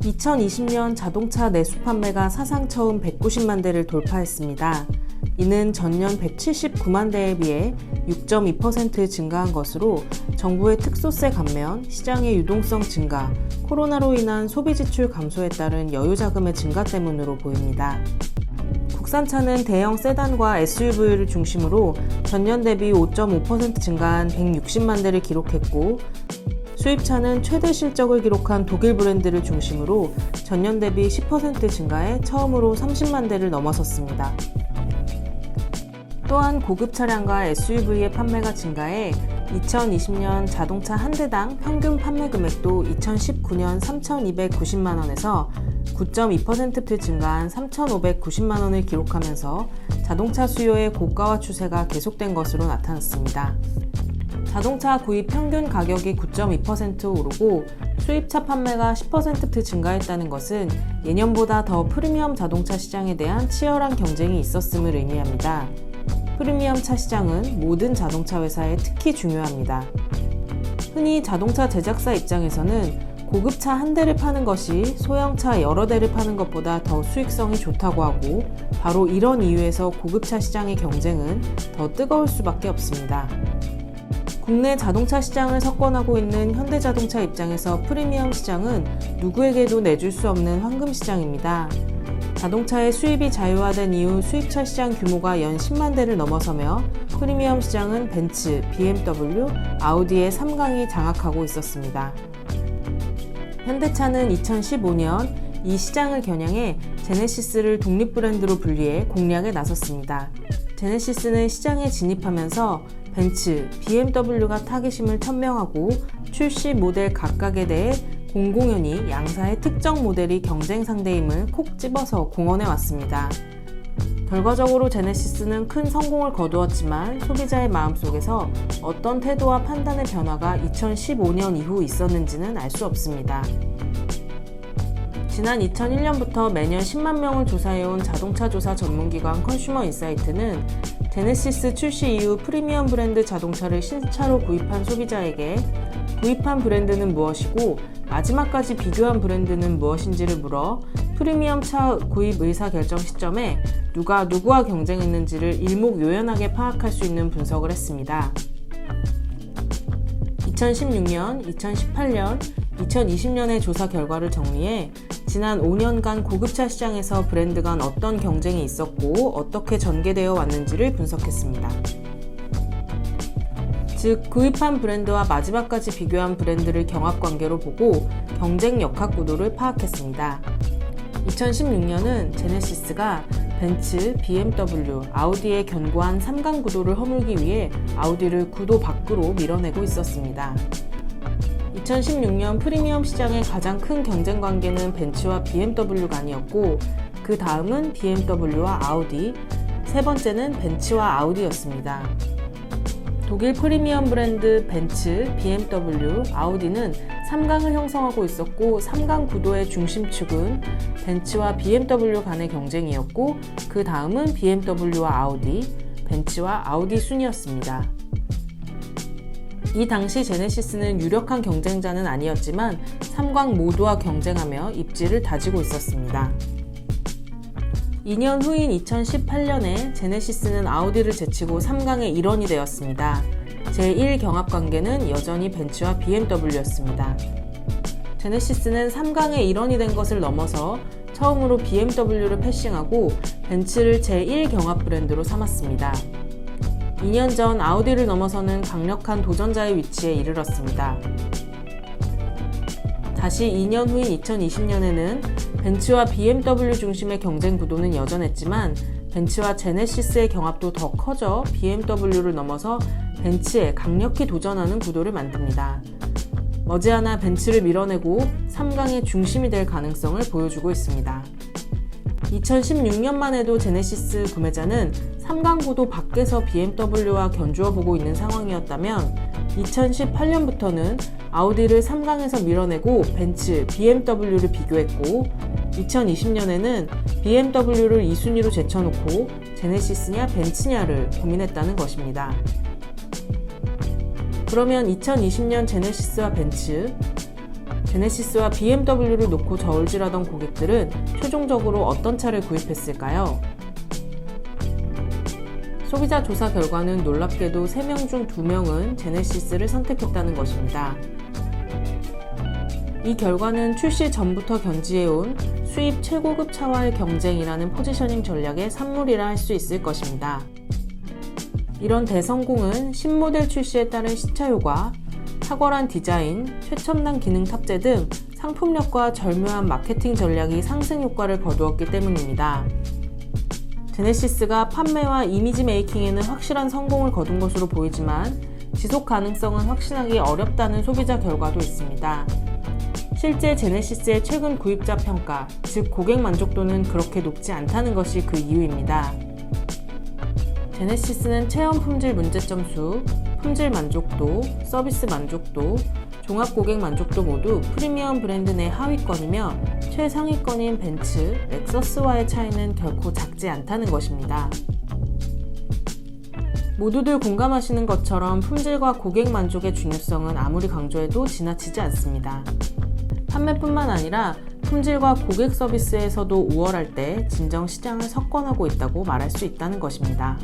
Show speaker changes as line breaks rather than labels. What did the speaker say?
2020년 자동차 내수 판매가 사상 처음 190만 대를 돌파했습니다. 이는 전년 179만 대에 비해 6.2% 증가한 것으로 정부의 특소세 감면, 시장의 유동성 증가, 코로나로 인한 소비 지출 감소에 따른 여유 자금의 증가 때문으로 보입니다. 국산차는 대형 세단과 SUV를 중심으로 전년 대비 5.5% 증가한 160만 대를 기록했고, 수입차는 최대 실적을 기록한 독일 브랜드를 중심으로 전년 대비 10% 증가해 처음으로 30만 대를 넘어섰습니다. 또한 고급 차량과 SUV의 판매가 증가해 2020년 자동차 한 대당 평균 판매 금액도 2019년 3,290만 원에서 9.2% 증가한 3,590만 원을 기록하면서 자동차 수요의 고가화 추세가 계속된 것으로 나타났습니다. 자동차 구입 평균 가격이 9.2% 오르고 수입차 판매가 10% 증가했다는 것은 예년보다 더 프리미엄 자동차 시장에 대한 치열한 경쟁이 있었음을 의미합니다. 프리미엄 차 시장은 모든 자동차 회사에 특히 중요합니다. 흔히 자동차 제작사 입장에서는 고급차 한 대를 파는 것이 소형차 여러 대를 파는 것보다 더 수익성이 좋다고 하고, 바로 이런 이유에서 고급차 시장의 경쟁은 더 뜨거울 수밖에 없습니다. 국내 자동차 시장을 석권하고 있는 현대자동차 입장에서 프리미엄 시장은 누구에게도 내줄 수 없는 황금 시장입니다. 자동차의 수입이 자유화된 이후 수입차 시장 규모가 연 10만 대를 넘어서며 프리미엄 시장은 벤츠, BMW, 아우디의 3강이 장악하고 있었습니다. 현대차는 2015년 이 시장을 겨냥해 제네시스를 독립 브랜드로 분리해 공략에 나섰습니다. 제네시스는 시장에 진입하면서 벤츠, BMW가 타깃임을 천명하고 출시 모델 각각에 대해 공공연히 양사의 특정 모델이 경쟁 상대임을 콕 집어서 공언해 왔습니다. 결과적으로 제네시스는 큰 성공을 거두었지만 소비자의 마음속에서 어떤 태도와 판단의 변화가 2015년 이후 있었는지는 알 수 없습니다. 지난 2001년부터 매년 10만 명을 조사해온 자동차 조사 전문기관 컨슈머 인사이트는 제네시스 출시 이후 프리미엄 브랜드 자동차를 신차로 구입한 소비자에게 구입한 브랜드는 무엇이고 마지막까지 비교한 브랜드는 무엇인지를 물어 프리미엄 차 구입 의사 결정 시점에 누가 누구와 경쟁했는지를 일목요연하게 파악할 수 있는 분석을 했습니다. 2016년, 2018년, 2020년의 조사 결과를 정리해 지난 5년간 고급차 시장에서 브랜드 간 어떤 경쟁이 있었고 어떻게 전개되어 왔는지를 분석했습니다. 즉, 구입한 브랜드와 마지막까지 비교한 브랜드를 경합관계로 보고 경쟁 역학 구도를 파악했습니다. 2016년은 제네시스가 벤츠, BMW, 아우디의 견고한 3강 구도를 허물기 위해 아우디를 구도 밖으로 밀어내고 있었습니다. 2016년 프리미엄 시장의 가장 큰 경쟁 관계는 벤츠와 BMW 간이었고, 그 다음은 BMW와 아우디, 세 번째는 벤츠와 아우디였습니다. 독일 프리미엄 브랜드 벤츠, BMW, 아우디는 3강을 형성하고 있었고 3강 구도의 중심축은 벤츠와 BMW 간의 경쟁이었고 그 다음은 BMW와 아우디, 벤츠와 아우디 순이었습니다. 이 당시 제네시스는 유력한 경쟁자는 아니었지만 3강 모두와 경쟁하며 입지를 다지고 있었습니다. 2년 후인 2018년에 제네시스는 아우디를 제치고 3강의 일원이 되었습니다. 제1 경합관계는 여전히 벤츠와 BMW였습니다. 제네시스는 3강의 일원이 된 것을 넘어서 처음으로 BMW를 패싱하고 벤츠를 제1 경합 브랜드로 삼았습니다. 2년 전 아우디를 넘어서는 강력한 도전자의 위치에 이르렀습니다. 다시 2년 후인 2020년에는 벤츠와 BMW 중심의 경쟁 구도는 여전했지만 벤츠와 제네시스의 경합도 더 커져 BMW를 넘어서 벤츠에 강력히 도전하는 구도를 만듭니다. 머지않아 벤츠를 밀어내고 3강의 중심이 될 가능성을 보여주고 있습니다. 2016년만 해도 제네시스 구매자는 3강 구도 밖에서 BMW와 견주어 보고 있는 상황이었다면 2018년부터는 아우디를 3강에서 밀어내고 벤츠, BMW를 비교했고 2020년에는 BMW를 2순위로 제쳐놓고 제네시스냐 벤츠냐를 고민했다는 것입니다. 그러면 2020년 제네시스와 벤츠, 제네시스와 BMW를 놓고 저울질하던 고객들은 최종적으로 어떤 차를 구입했을까요? 소비자 조사 결과는 놀랍게도 3명 중 2명은 제네시스를 선택했다는 것입니다. 이 결과는 출시 전부터 견지해온 수입 최고급 차와의 경쟁이라는 포지셔닝 전략의 산물이라 할 수 있을 것입니다. 이런 대성공은 신모델 출시에 따른 시차 효과, 탁월한 디자인, 최첨단 기능 탑재 등 상품력과 절묘한 마케팅 전략이 상승 효과를 거두었기 때문입니다. 제네시스가 판매와 이미지 메이킹에는 확실한 성공을 거둔 것으로 보이지만 지속 가능성은 확신하기 어렵다는 소비자 결과도 있습니다. 실제 제네시스의 최근 구입자 평가, 즉 고객 만족도는 그렇게 높지 않다는 것이 그 이유입니다. 제네시스는 체험 품질 문제점 수, 품질 만족도, 서비스 만족도, 종합 고객 만족도 모두 프리미엄 브랜드 내 하위권이며 최상위권인 벤츠, 렉서스와의 차이는 결코 작지 않다는 것입니다. 모두들 공감하시는 것처럼 품질과 고객 만족의 중요성은 아무리 강조해도 지나치지 않습니다. 판매뿐만 아니라 품질과 고객 서비스에서도 우월할 때 진정 시장을 석권하고 있다고 말할 수 있다는 것입니다.